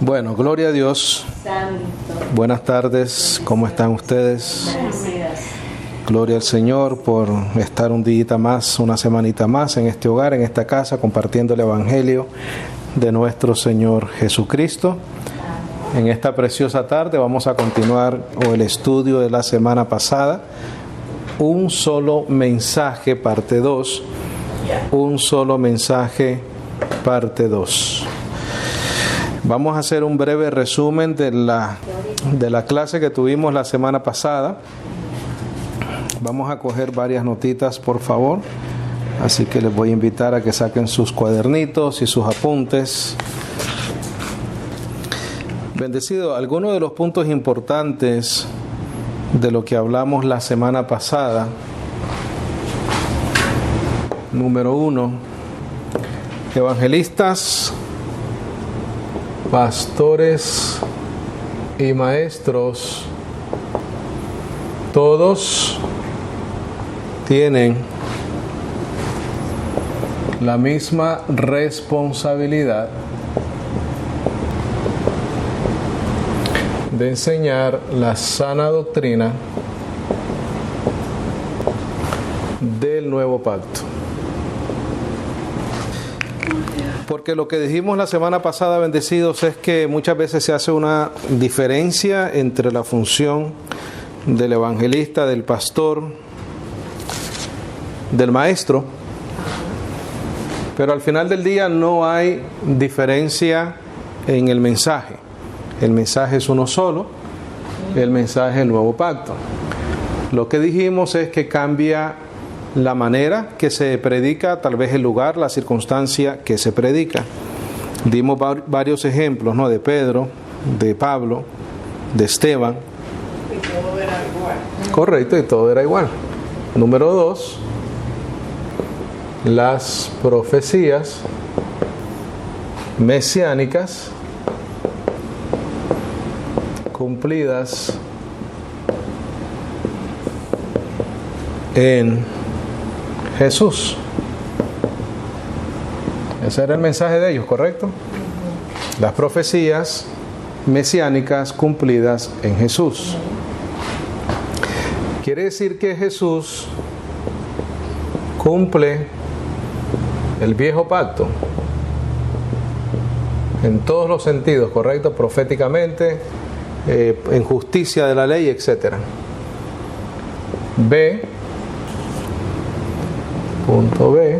Bueno, gloria a Dios. Santo. Buenas tardes, ¿cómo están ustedes? Gloria al Señor por estar un día más, una semanita más en este hogar, en esta casa, compartiendo el Evangelio de nuestro Señor Jesucristo. En esta preciosa tarde vamos a continuar el estudio de la semana pasada. Un solo mensaje, parte 2. Un solo mensaje, parte 2. Vamos a hacer un breve resumen de la clase que tuvimos la semana pasada. Vamos a coger varias notitas, por favor. Así que les voy a invitar a que saquen sus cuadernitos y sus apuntes. Bendecido, algunos de los puntos importantes de lo que hablamos la semana pasada. Número 1, evangelistas, pastores y maestros, todos tienen la misma responsabilidad de enseñar la sana doctrina del nuevo pacto. Porque lo que dijimos la semana pasada, bendecidos, es que muchas veces se hace una diferencia entre la función del evangelista, del pastor, del maestro, pero al final del día no hay diferencia en el mensaje. El mensaje es uno solo, el mensaje del nuevo pacto. Lo que dijimos es que cambia la manera que se predica, tal vez el lugar, la circunstancia que se predica. Dimos varios ejemplos, ¿no? De Pedro, de Pablo, de Esteban. Y todo era igual. Correcto, y todo era igual. Número 2, las profecías mesiánicas cumplidas en Jesús. Ese era el mensaje de ellos, ¿correcto? Las profecías mesiánicas cumplidas en Jesús. Quiere decir que Jesús cumple el viejo pacto en todos los sentidos, ¿correcto? Proféticamente, en justicia de la ley, etc. B. Punto B.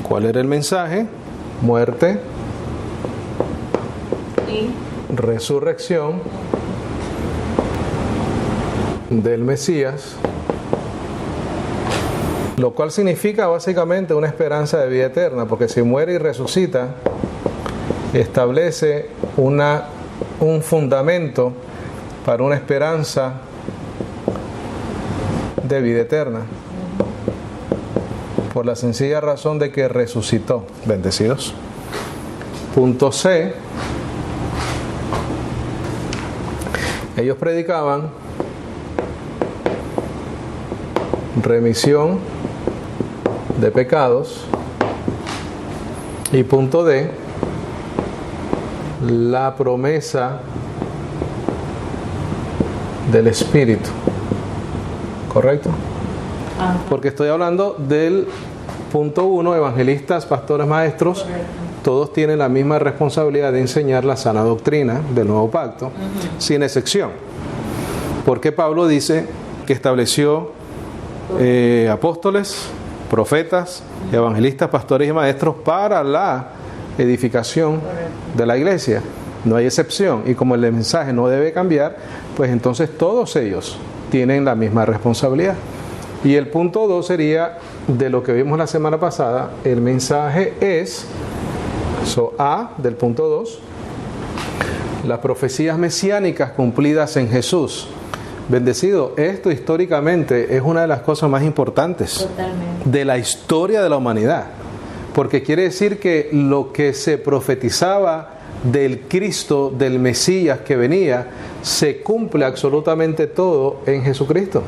¿Cuál era el mensaje? Muerte, resurrección del Mesías, lo cual significa básicamente una esperanza de vida eterna, porque si muere y resucita, establece un fundamento para una esperanza de vida eterna, por la sencilla razón de que resucitó. Bendecidos. Punto C. Ellos predicaban remisión de pecados. Y punto D, la promesa del Espíritu. ¿Correcto? Porque estoy hablando del punto 1, evangelistas, pastores, maestros. Correcto. Todos tienen la misma responsabilidad de enseñar la sana doctrina del nuevo pacto, sin excepción. Porque Pablo dice que estableció apóstoles, profetas, evangelistas, pastores y maestros para la edificación de la iglesia. No hay excepción. Y como el mensaje no debe cambiar, pues entonces todos ellos tienen la misma responsabilidad. Y el punto 2 sería de lo que vimos la semana pasada. El mensaje es, A del punto 2, las profecías mesiánicas cumplidas en Jesús. Bendecido, esto históricamente es una de las cosas más importantes de la historia de la humanidad, porque quiere decir que lo que se profetizaba del Cristo, del Mesías que venía, se cumple absolutamente todo en Jesucristo.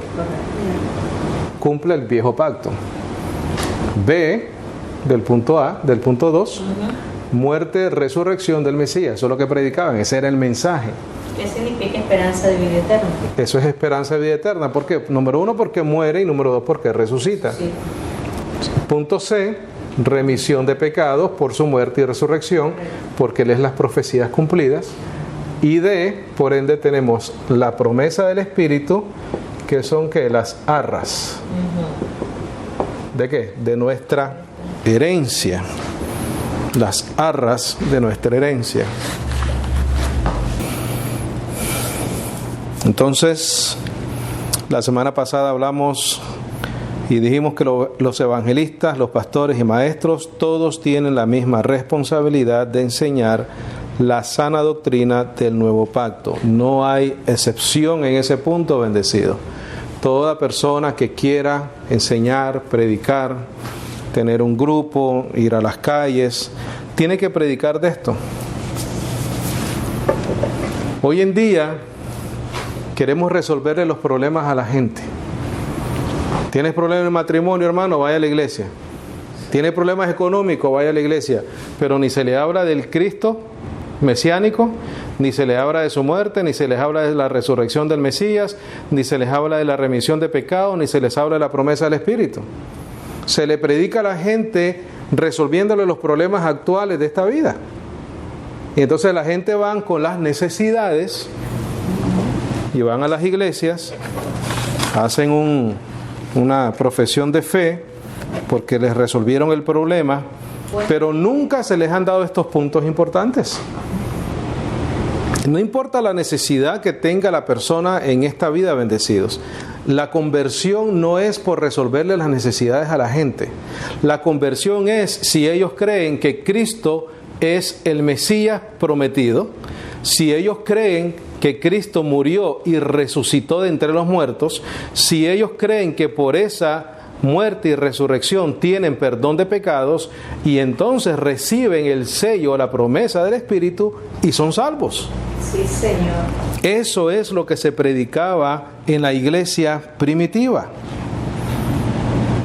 Cumple el viejo pacto. B, del punto A, del punto 2, muerte, resurrección del Mesías. Eso es lo que predicaban, ese era el mensaje. ¿Qué significa esperanza de vida eterna? Eso es esperanza de vida eterna. ¿Por qué? Número 1, porque muere, y número 2, porque resucita. Sí. Punto C, remisión de pecados por su muerte y resurrección, porque Él es las profecías cumplidas. Y D, por ende, tenemos la promesa del Espíritu, que son ¿qué? Las arras. ¿De qué? De nuestra herencia. Las arras de nuestra herencia. Entonces, la semana pasada hablamos y dijimos que los evangelistas, los pastores y maestros, todos tienen la misma responsabilidad de enseñar la sana doctrina del nuevo pacto. No hay excepción en ese punto, bendecido. Toda persona que quiera enseñar, predicar, tener un grupo, ir a las calles, tiene que predicar de esto. Hoy en día queremos resolverle los problemas a la gente. ¿Tienes problemas de matrimonio, hermano? Vaya a la iglesia. ¿Tienes problemas económicos? Vaya a la iglesia. Pero ni se le habla del Cristo mesiánico, ni se les habla de su muerte, ni se les habla de la resurrección del Mesías, ni se les habla de la remisión de pecados, ni se les habla de la promesa del Espíritu. Se le predica a la gente resolviéndole los problemas actuales de esta vida. Y entonces la gente van con las necesidades y van a las iglesias, hacen una profesión de fe porque les resolvieron el problema, pero nunca se les han dado estos puntos importantes. No importa la necesidad que tenga la persona en esta vida, bendecidos. La conversión no es por resolverle las necesidades a la gente. La conversión es si ellos creen que Cristo es el Mesías prometido, si ellos creen que Cristo murió y resucitó de entre los muertos, si ellos creen que por esa muerte y resurrección tienen perdón de pecados, y entonces reciben el sello, la promesa del Espíritu, y son salvos. Sí, Señor. Eso es lo que se predicaba en la iglesia primitiva.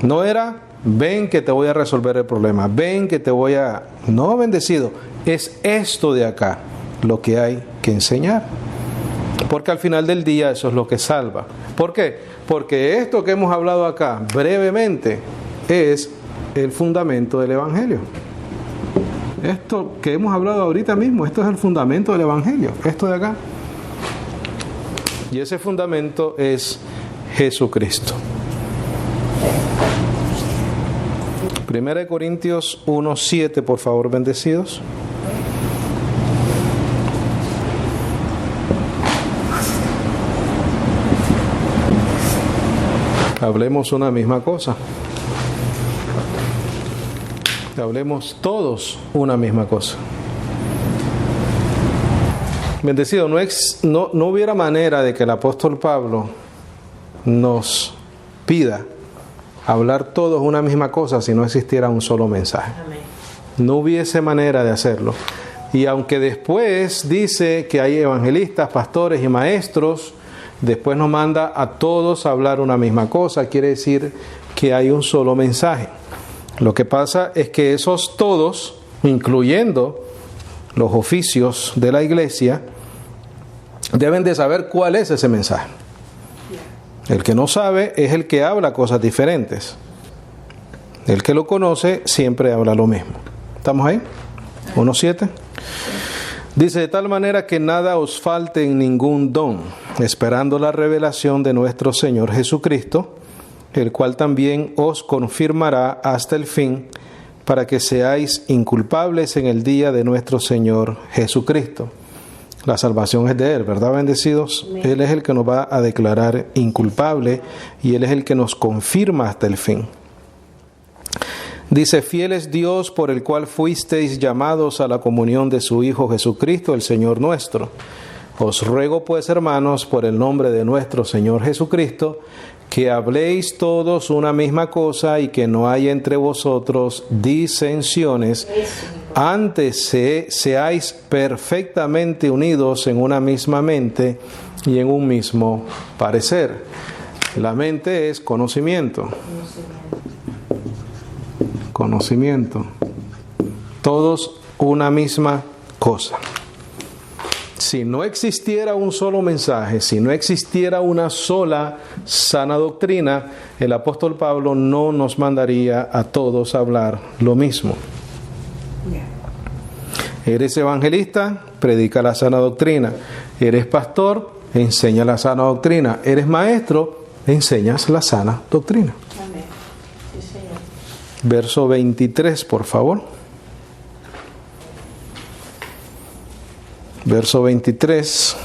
No era, ven que te voy a resolver el problema, ven que te voy a... No, bendecido, es esto de acá lo que hay que enseñar. Porque al final del día eso es lo que salva. ¿Por qué? Porque esto que hemos hablado acá brevemente es el fundamento del Evangelio. Esto que hemos hablado ahorita mismo, esto es el fundamento del Evangelio, esto de acá. Y ese fundamento es Jesucristo. 1 Corintios 1:7, por favor, bendecidos. Hablemos una misma cosa. Hablemos todos una misma cosa. Bendecido, no hubiera manera de que el apóstol Pablo nos pida hablar todos una misma cosa si no existiera un solo mensaje. Amén. No hubiese manera de hacerlo. Y aunque después dice que hay evangelistas, pastores y maestros, después nos manda a todos a hablar una misma cosa, quiere decir que hay un solo mensaje. Lo que pasa es que esos todos, incluyendo los oficios de la iglesia, deben de saber cuál es ese mensaje. El que no sabe es el que habla cosas diferentes. El que lo conoce siempre habla lo mismo. ¿Estamos ahí? 1:7. Dice, de tal manera que nada os falte en ningún don, esperando la revelación de nuestro Señor Jesucristo, el cual también os confirmará hasta el fin, para que seáis inculpables en el día de nuestro Señor Jesucristo. La salvación es de Él, ¿verdad, bendecidos? Amén. Él es el que nos va a declarar inculpable y Él es el que nos confirma hasta el fin. Dice, fiel es Dios por el cual fuisteis llamados a la comunión de su Hijo Jesucristo, el Señor nuestro. Os ruego pues, hermanos, por el nombre de nuestro Señor Jesucristo, que habléis todos una misma cosa y que no haya entre vosotros disensiones. Antes seáis perfectamente unidos en una misma mente y en un mismo parecer. La mente es conocimiento. Conocimiento. Todos una misma cosa. Si no existiera un solo mensaje, si no existiera una sola sana doctrina, el apóstol Pablo no nos mandaría a todos a hablar lo mismo. Eres evangelista, predica la sana doctrina. Eres pastor, enseña la sana doctrina. Eres maestro, enseñas la sana doctrina. Amén. Sí, Señor. Verso 23, por favor. Verso 23.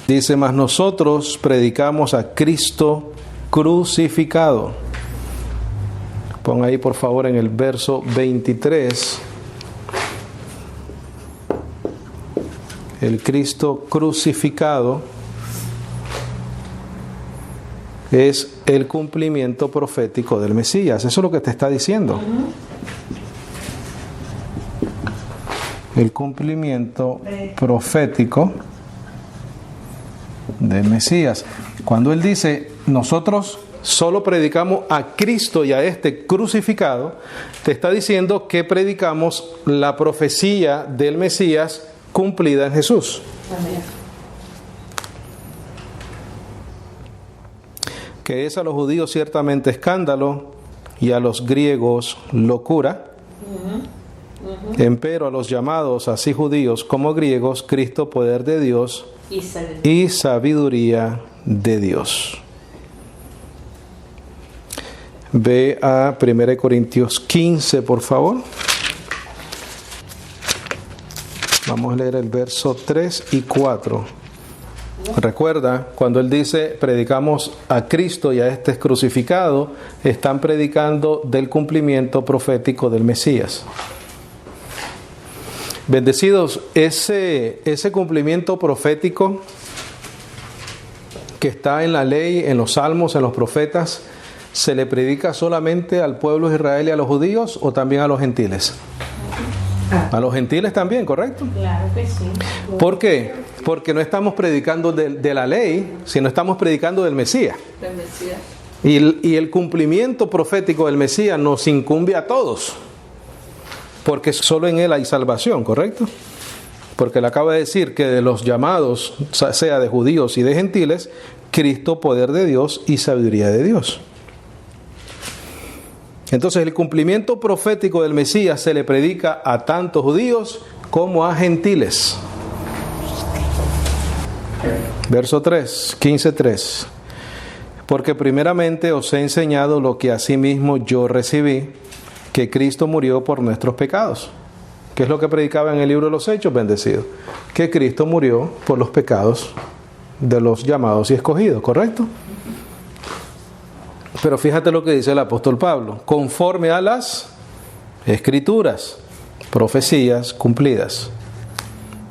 Dice, mas nosotros predicamos a Cristo crucificado. Pon ahí por favor en el verso 23. El Cristo crucificado es el cumplimiento profético del Mesías. Eso es lo que te está diciendo. El cumplimiento profético del Mesías. Cuando él dice, nosotros solo predicamos a Cristo y a este crucificado, te está diciendo que predicamos la profecía del Mesías cumplida en Jesús. Amén. Que es a los judíos ciertamente escándalo y a los griegos locura. Empero a los llamados, así judíos como griegos, Cristo poder de Dios y sabiduría de Dios. Ve a 1 Corintios 15, por favor. Vamos a leer el verso 3 y 4. Recuerda, cuando él dice, predicamos a Cristo y a este crucificado, están predicando del cumplimiento profético del Mesías. Bendecidos, ese cumplimiento profético que está en la ley, en los salmos, en los profetas, ¿se le predica solamente al pueblo de Israel y a los judíos o también a los gentiles? A los gentiles también, ¿correcto? Claro que sí. ¿Por qué? Porque no estamos predicando de la ley, sino estamos predicando del Mesías. Del Mesías. Y el cumplimiento profético del Mesías nos incumbe a todos. Porque solo en Él hay salvación, ¿correcto? Porque Él acaba de decir que de los llamados, sea de judíos y de gentiles, Cristo, poder de Dios y sabiduría de Dios. Entonces el cumplimiento profético del Mesías se le predica a tanto judíos como a gentiles. Verso 3, 15:3. Porque primeramente os he enseñado lo que asimismo yo recibí, que Cristo murió por nuestros pecados. ¿Qué es lo que predicaba en el libro de los Hechos, bendecido? Que Cristo murió por los pecados de los llamados y escogidos, ¿correcto? Pero fíjate lo que dice el apóstol Pablo, conforme a las Escrituras, profecías cumplidas,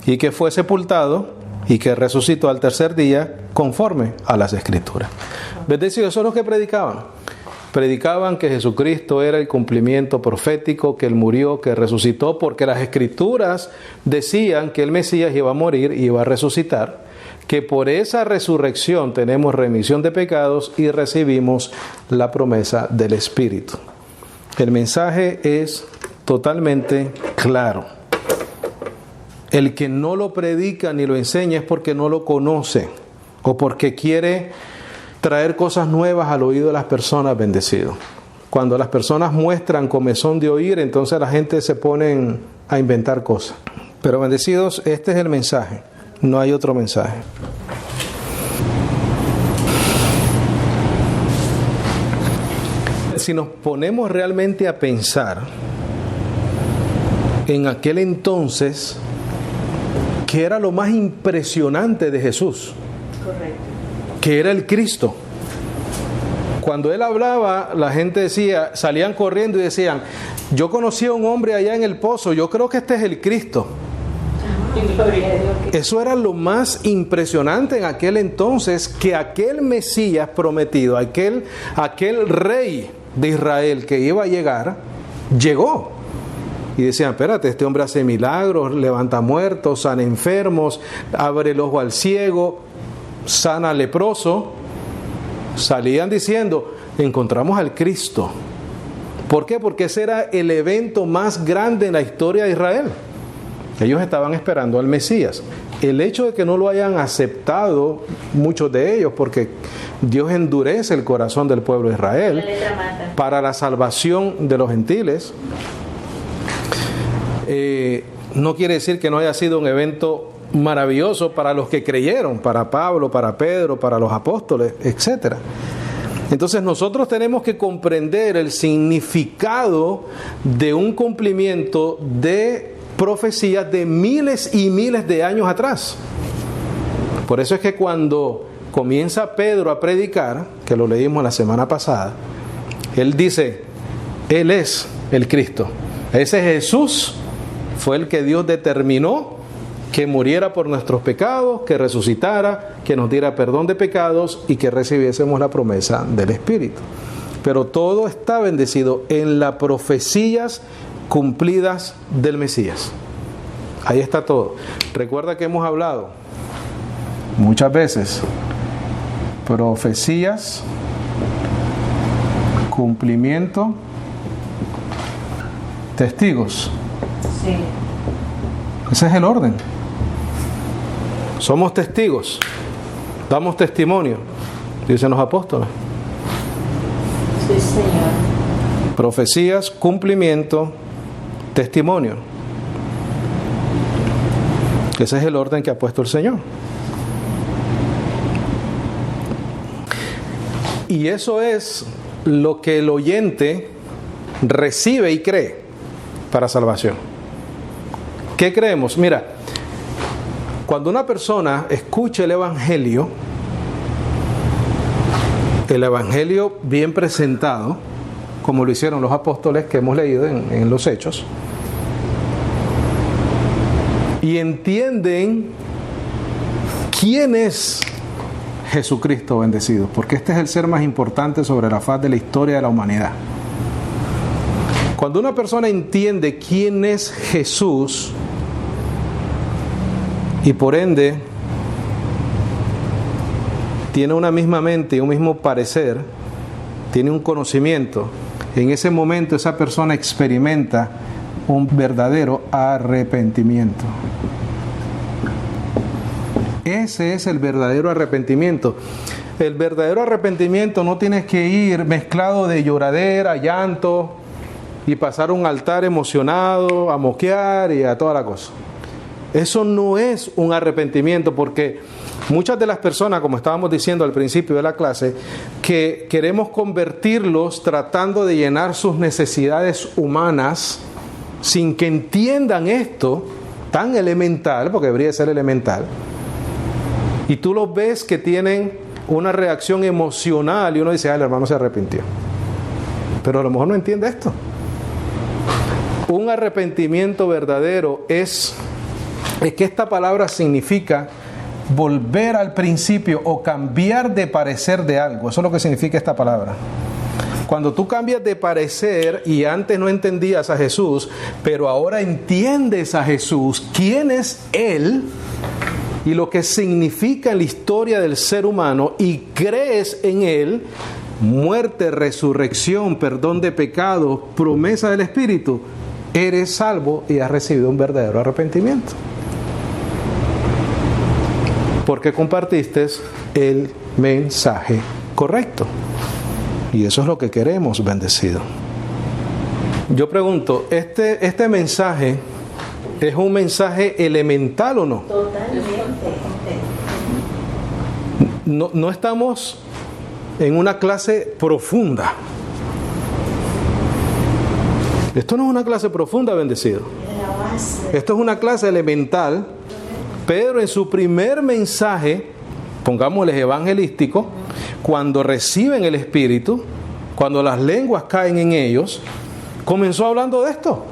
y que fue sepultado y que resucitó al tercer día conforme a las Escrituras. Bendecido, eso es lo que predicaban. Predicaban que Jesucristo era el cumplimiento profético, que Él murió, que resucitó, porque las Escrituras decían que el Mesías iba a morir y iba a resucitar, que por esa resurrección tenemos remisión de pecados y recibimos la promesa del Espíritu. El mensaje es totalmente claro. El que no lo predica ni lo enseña es porque no lo conoce o porque quiere traer cosas nuevas al oído de las personas, bendecido. Cuando las personas muestran comezón de oír, entonces la gente se pone a inventar cosas. Pero bendecidos, este es el mensaje. No hay otro mensaje. Si nos ponemos realmente a pensar en aquel entonces, ¿qué era lo más impresionante de Jesús? Correcto. Que era el Cristo. Cuando Él hablaba, la gente decía, salían corriendo y decían, yo conocí a un hombre allá en el pozo, yo creo que este es el Cristo. Eso era lo más impresionante en aquel entonces, que aquel Mesías prometido, aquel rey de Israel que iba a llegar, llegó. Y decían, espérate, este hombre hace milagros, levanta muertos, sana enfermos, abre el ojo al ciego, sana al leproso. Salían diciendo, encontramos al Cristo. ¿Por qué? Porque ese era el evento más grande en la historia de Israel. Ellos estaban esperando al Mesías. El hecho de que no lo hayan aceptado muchos de ellos, porque Dios endurece el corazón del pueblo de Israel para la salvación de los gentiles, no quiere decir que no haya sido un evento maravilloso para los que creyeron, para Pablo, para Pedro, para los apóstoles, etc. Entonces nosotros tenemos que comprender el significado de un cumplimiento de profecías de miles y miles de años atrás. Por eso es que cuando comienza Pedro a predicar, que lo leímos la semana pasada, él dice, Él es el Cristo. Ese Jesús fue el que Dios determinó que muriera por nuestros pecados, que resucitara, que nos diera perdón de pecados y que recibiésemos la promesa del Espíritu. Pero todo está bendecido en las profecías cumplidas del Mesías. Ahí está todo. Recuerda que hemos hablado muchas veces, profecías, cumplimiento, testigos. Sí. Ese es el orden. Somos testigos, damos testimonio, dicen los apóstoles. Sí, Señor. Profecías, cumplimiento, testimonio. Ese es el orden que ha puesto el Señor. Y eso es lo que el oyente recibe y cree para salvación. ¿Qué creemos? Mira, cuando una persona escucha el Evangelio bien presentado, como lo hicieron los apóstoles que hemos leído en los Hechos, y entienden quién es Jesucristo bendecido, porque este es el ser más importante sobre la faz de la historia de la humanidad. Cuando una persona entiende quién es Jesús y por ende tiene una misma mente y un mismo parecer, tiene un conocimiento, en ese momento esa persona experimenta un verdadero arrepentimiento. Ese es el verdadero arrepentimiento. El verdadero arrepentimiento no tienes que ir mezclado de lloradera, llanto y pasar un altar emocionado, a moquear y a toda la cosa. Eso no es un arrepentimiento, porque muchas de las personas, como estábamos diciendo al principio de la clase, que queremos convertirlos tratando de llenar sus necesidades humanas sin que entiendan esto tan elemental, porque debería ser elemental, y tú los ves que tienen una reacción emocional y uno dice, el hermano se arrepintió, pero a lo mejor no entiende esto. Un arrepentimiento verdadero es que esta palabra significa volver al principio o cambiar de parecer de algo. Eso es lo que significa esta palabra. Cuando tú cambias de parecer y antes no entendías a Jesús, pero ahora entiendes a Jesús, quién es Él y lo que significa en la historia del ser humano, y crees en Él, muerte, resurrección, perdón de pecados, promesa del Espíritu, eres salvo y has recibido un verdadero arrepentimiento. Porque compartiste el mensaje correcto. Y eso es lo que queremos, bendecido. Yo pregunto, ¿este mensaje es un mensaje elemental o no? Totalmente. No estamos en una clase profunda. Esto no es una clase profunda, bendecido. Esto es una clase elemental. Pedro en su primer mensaje, pongámosle evangelístico, cuando reciben el Espíritu, cuando las lenguas caen en ellos, comenzó hablando de esto.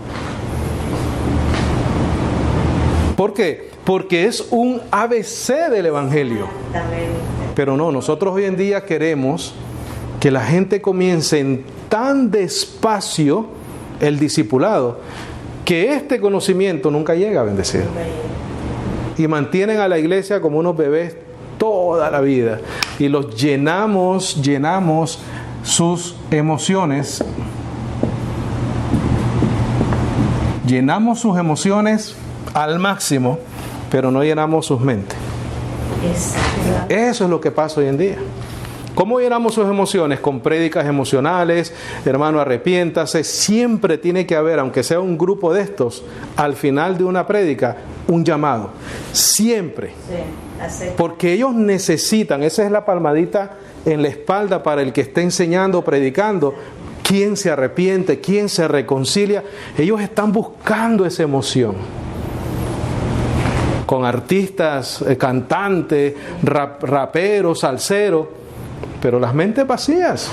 ¿Por qué? Porque es un ABC del Evangelio. Pero no, nosotros hoy en día queremos que la gente comience en tan despacio el discipulado, que este conocimiento nunca llega, bendecido. Y mantienen a la iglesia como unos bebés toda la vida. Y los llenamos sus emociones Llenamos sus emociones al máximo, pero no llenamos sus mentes. Eso es lo que pasa hoy en día. ¿Cómo llenamos sus emociones? Con prédicas emocionales, hermano, arrepiéntase. Siempre tiene que haber, aunque sea un grupo de estos, al final de una prédica, un llamado. Siempre. Porque ellos necesitan, esa es la palmadita en la espalda para el que esté enseñando o predicando. ¿Quién se arrepiente? ¿Quién se reconcilia? Ellos están buscando esa emoción. Con artistas, cantantes, raperos, salseros. Pero las mentes vacías,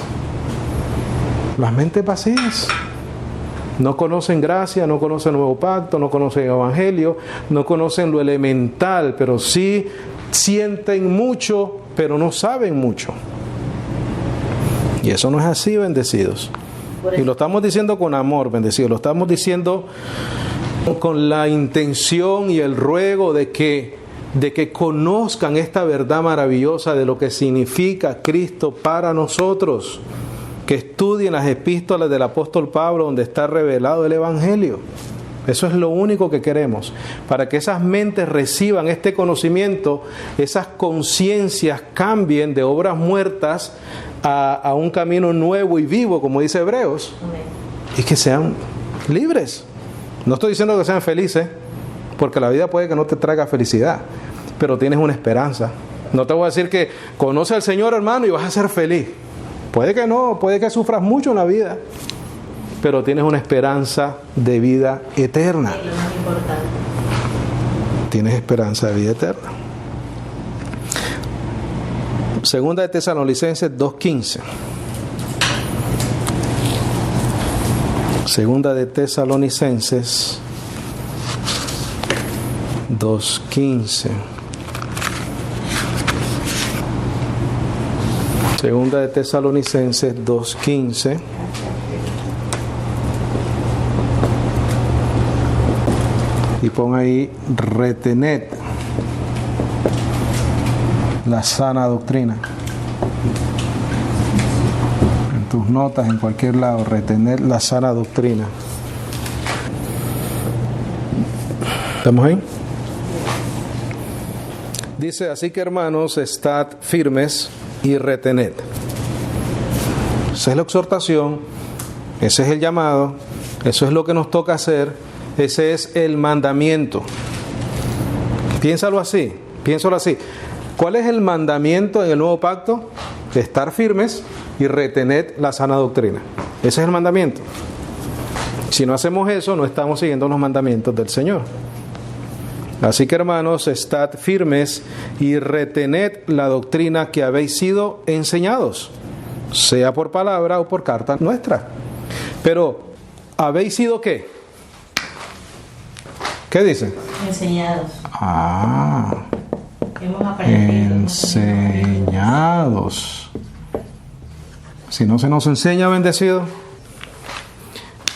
no conocen gracia, no conocen nuevo pacto, no conocen evangelio, no conocen lo elemental, pero sí sienten mucho, pero no saben mucho. Y eso no es así, bendecidos. Y lo estamos diciendo con amor, bendecidos, lo estamos diciendo con la intención y el ruego de que conozcan esta verdad maravillosa de lo que significa Cristo para nosotros, que estudien las epístolas del apóstol Pablo donde está revelado el Evangelio. Eso es lo único que queremos, para que esas mentes reciban este conocimiento, esas conciencias cambien de obras muertas a un camino nuevo y vivo, como dice Hebreos, y que sean libres. No estoy diciendo que sean felices, porque la vida puede que no te traiga felicidad, pero tienes una esperanza. No te voy a decir que conoce al Señor, hermano, y vas a ser feliz. Puede que no, puede que sufras mucho en la vida, pero tienes una esperanza de vida eterna. Es lo más importante. Tienes esperanza de vida eterna. Segunda de Tesalonicenses 2:15. Segunda de Tesalonicenses 2:15. Segunda de Tesalonicenses 2:15. Y pon ahí, retened la sana doctrina. En tus notas, en cualquier lado, retener la sana doctrina. ¿Estamos ahí? Dice, así que hermanos, estad firmes y retened. Esa es la exhortación, ese es el llamado, eso es lo que nos toca hacer, ese es el mandamiento. Piénsalo así, piénsalo así. ¿Cuál es el mandamiento en el nuevo pacto? Estar firmes y retener la sana doctrina. Ese es el mandamiento. Si no hacemos eso, no estamos siguiendo los mandamientos del Señor. Así que hermanos, estad firmes y retened la doctrina que habéis sido enseñados, sea por palabra o por carta nuestra. Pero, ¿habéis sido qué? ¿Qué dice? Enseñados. Hemos aprendido. Enseñados. Si no se nos enseña, bendecido.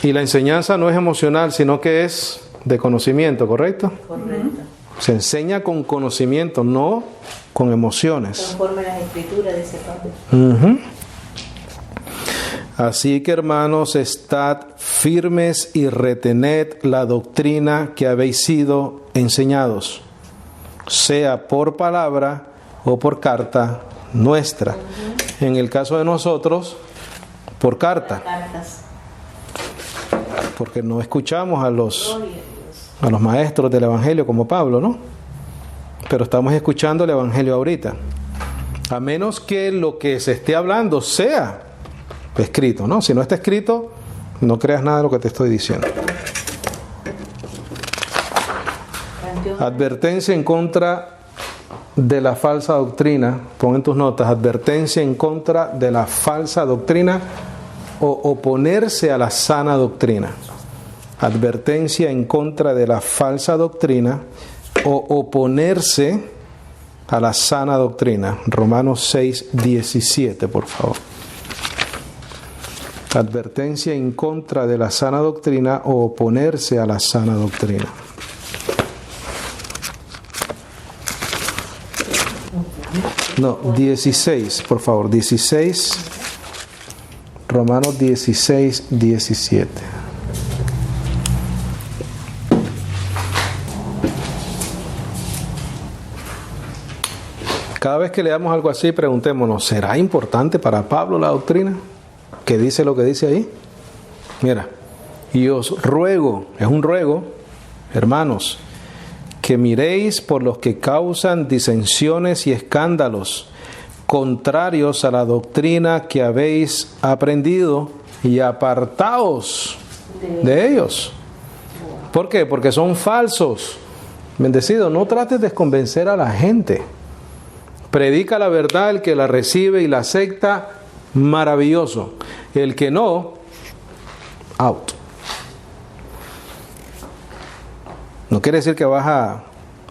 Y la enseñanza no es emocional, sino que es de conocimiento, ¿correcto? Correcto. Se enseña con conocimiento, no con emociones. Conforme a las escrituras de ese Pablo. Así que hermanos, estad firmes y retened la doctrina que habéis sido enseñados, sea por palabra o por carta nuestra. En el caso de nosotros, por carta. Porque no escuchamos a los maestros del Evangelio como Pablo, ¿no? Pero estamos escuchando el Evangelio ahorita. A menos que lo que se esté hablando sea escrito, ¿no? Si no está escrito, no creas nada de lo que te estoy diciendo. Advertencia en contra de la falsa doctrina. Pon en tus notas, advertencia en contra de la falsa doctrina o oponerse a la sana doctrina. Advertencia en contra de la falsa doctrina o oponerse a la sana doctrina. Romanos 6:17, por favor. Advertencia en contra de la sana doctrina o oponerse a la sana doctrina. No, 16, por favor, 16. Romanos 16:17. Cada vez que leamos algo así, preguntémonos, ¿será importante para Pablo la doctrina? ¿Qué dice lo que dice ahí? Mira, y os ruego, es un ruego, hermanos, que miréis por los que causan disensiones y escándalos contrarios a la doctrina que habéis aprendido y apartaos de ellos. ¿Por qué? Porque son falsos. Bendecido, no trates de convencer a la gente. Predica la verdad, el que la recibe y la acepta, maravilloso. El que no, out. No quiere decir que vas a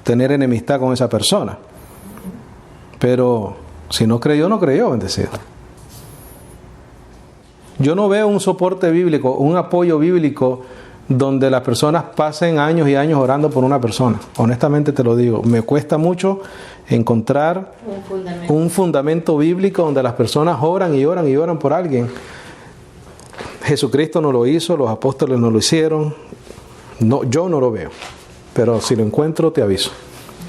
tener enemistad con esa persona. Pero si no creyó, no creyó, bendecido. Yo no veo un soporte bíblico, un apoyo bíblico donde las personas pasen años y años orando por una persona. Honestamente te lo digo, me cuesta mucho encontrar un fundamento bíblico donde las personas oran y oran y oran por alguien. Jesucristo no lo hizo, los apóstoles no lo hicieron. No, yo no lo veo, pero si lo encuentro te aviso.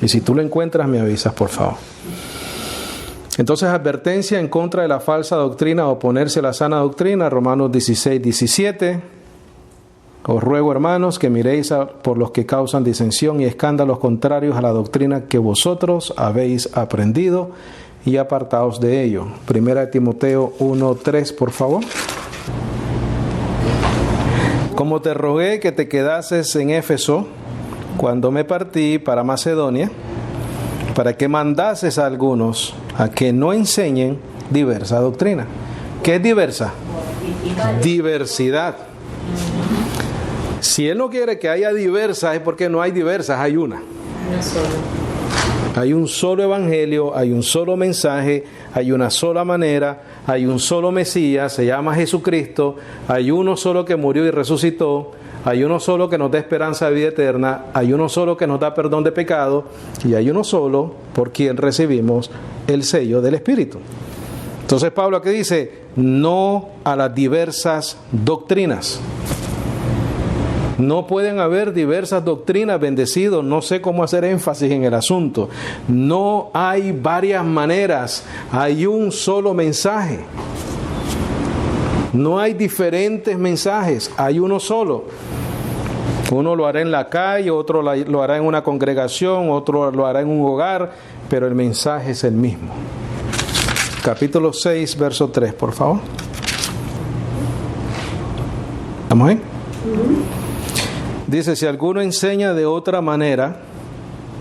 Y si tú lo encuentras me avisas, por favor. Entonces, advertencia en contra de la falsa doctrina, oponerse a la sana doctrina, Romanos 16, 17. Os ruego, hermanos, que miréis por los que causan disensión y escándalos contrarios a la doctrina que vosotros habéis aprendido y apartaos de ello. Primera de Timoteo 1, 3, por favor. Como te rogué que te quedases en Éfeso cuando me partí para Macedonia, para que mandases a algunos a que no enseñen diversa doctrina. ¿Qué es diversa? Diversidad. Si Él no quiere que haya diversas, es porque no hay diversas, hay una. Hay un solo evangelio, hay un solo mensaje, hay una sola manera, hay un solo Mesías, se llama Jesucristo, hay uno solo que murió y resucitó, hay uno solo que nos da esperanza de vida eterna, hay uno solo que nos da perdón de pecado y hay uno solo por quien recibimos el sello del Espíritu. Entonces Pablo aquí dice, no a las diversas doctrinas. No pueden haber diversas doctrinas, bendecidos. No sé cómo hacer énfasis en el asunto. No hay varias maneras. Hay un solo mensaje. No hay diferentes mensajes. Hay uno solo. Uno lo hará en la calle, otro lo hará en una congregación, otro lo hará en un hogar, pero el mensaje es el mismo. Capítulo 6, verso 3, por favor. ¿Estamos ahí? Dice, si alguno enseña de otra manera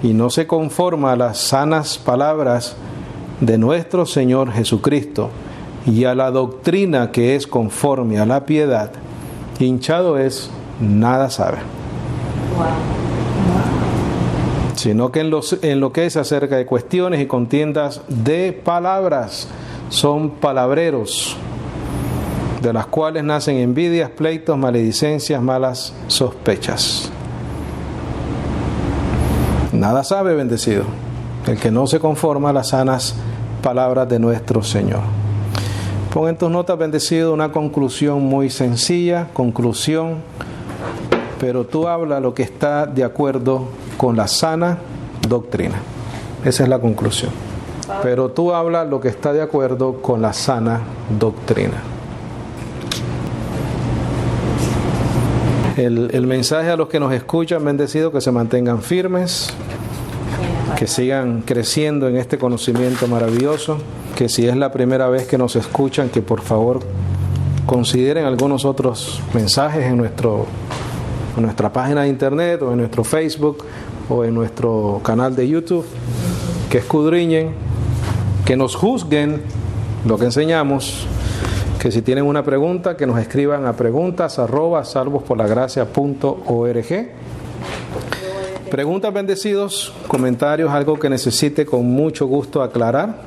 y no se conforma a las sanas palabras de nuestro Señor Jesucristo y a la doctrina que es conforme a la piedad, hinchado es, nada sabe. Sino que en lo que es acerca de cuestiones y contiendas de palabras, son palabreros, de las cuales nacen envidias, pleitos, maledicencias, malas sospechas. Nada sabe, bendecido, el que no se conforma a las sanas palabras de nuestro Señor. Pon en tus notas, bendecido, una conclusión muy sencilla, pero tú habla lo que está de acuerdo con la sana doctrina. Esa es la conclusión. Pero tú habla lo que está de acuerdo con la sana doctrina. El mensaje a los que nos escuchan, bendecidos, que se mantengan firmes, que sigan creciendo en este conocimiento maravilloso, que si es la primera vez que nos escuchan, que por favor consideren algunos otros mensajes en nuestra página de internet o en nuestro Facebook o en nuestro canal de YouTube, que escudriñen, que nos juzguen lo que enseñamos, que si tienen una pregunta, que nos escriban a preguntas@salvosporlagracia.org. Preguntas, bendecidos, comentarios, algo que necesite con mucho gusto aclarar.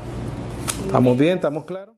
¿Estamos bien? ¿Estamos claros?